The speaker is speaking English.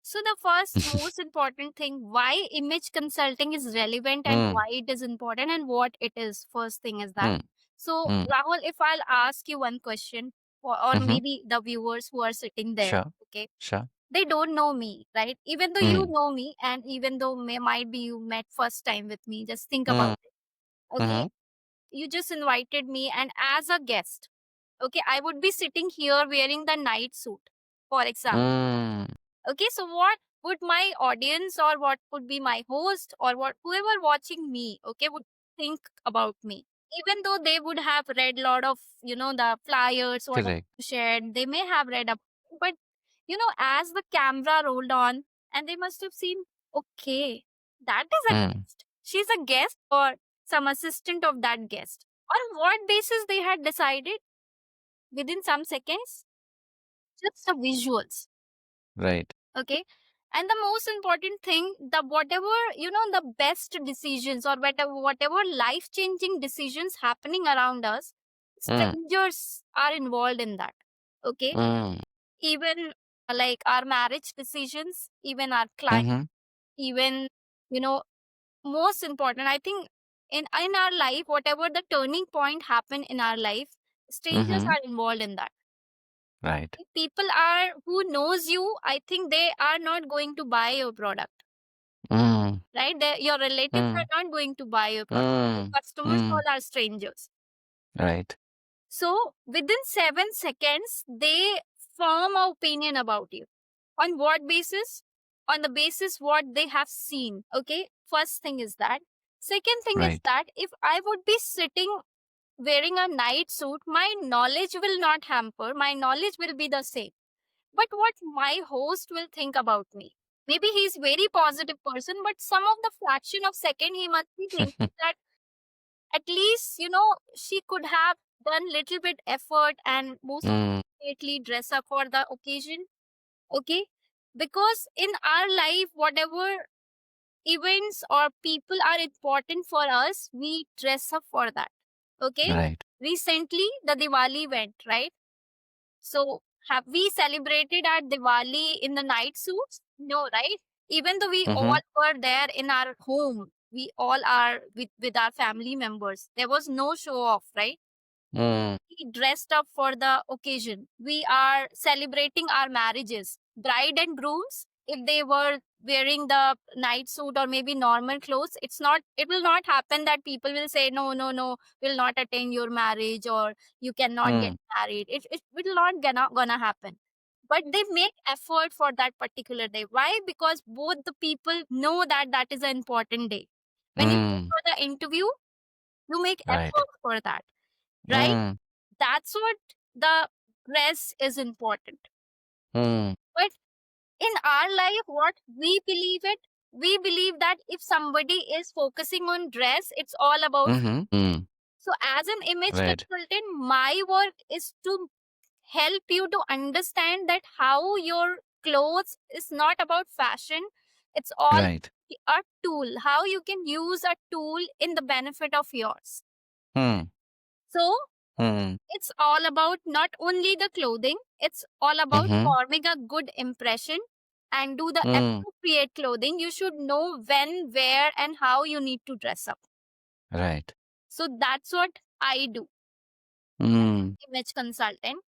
So the first most important thing, why image consulting is relevant and Mm, why it is important and what it is. First thing is that. mm, So mm, Rahul, if I'll ask you one question, or mhm. maybe the viewers who are sitting there, Sure, okay, sure. they don't know me, right? Even though you Mm, know me, and even though might be you met first time with me, just think mm, about it. Okay, mhm, you just invited me, and as a guest, okay, I would be sitting here wearing the night suit, for example. mm. Okay, so what would my audience or what would be my host or what whoever watching me, okay, would think about me? Even though they would have read lot of, the flyers, what I Correct. shared, they may have read up, but as the camera rolled on, and they must have seen, okay, that is a Mm, guest. She's a guest or some assistant of that guest. On what basis they had decided within some seconds? Just the visuals. right. Okay, and the most important thing, the whatever, the best decisions or whatever life changing decisions happening around us, Mm, strangers are involved in that. Okay, mm, even like our marriage decisions, even our client, mhm, even, you know most important, I think, in our life, whatever the turning point happen in our life, strangers mhm. are involved in that. Right. If people are who knows you, I think they are not going to buy your product, Mm, right? Your relatives are mm, not going to buy your product. Your mm, customers mm. all are strangers. Right. So within 7 seconds, they form an opinion about you. On what basis? On the basis what they have seen. Okay. First thing is that. Second thing is Right. that if I would be sitting wearing a night suit, my knowledge will not hamper. My knowledge will be the same. But what my host will think about me? Maybe he's very positive person, but some of the fraction of second he must be thinking that at least, she could have done little bit effort and most Mm, appropriately dress up for the occasion. Okay. Because in our life, whatever events or people are important for us, we dress up for that. Okay. right. Recently, the Diwali went, right? So, have we celebrated our Diwali in the night suits? No, right? Even though we all Mhm, were there in our home, we all are with our family members. There was no show off, right? mm, We dressed up for the occasion. We are celebrating our marriages. Bride and grooms, if they were wearing the night suit or maybe normal clothes, it will not happen that people will say, no, no, no, will not attend your marriage or you cannot get mm, married. It will not gonna happen. But they make effort for that particular day. Why? Because both the people know that that is an important day. When you go mm. for the interview, you make Right. effort for that, right? Mm, That's what the dress is important. mm, But in our life, what we believe that if somebody is focusing on dress, it's all about. mhm, mm. So, as an image Right. consultant, my work is to help you to understand that how your clothes is not about fashion. It's all Right. a tool, how you can use a tool in the benefit of yours. Mm, So, mm, it's all about not only the clothing, it's all about mhm, forming a good impression and do the mm. appropriate clothing. You should know when, where, and how you need to dress up. Right. So that's what I do as Mm, an image consultant.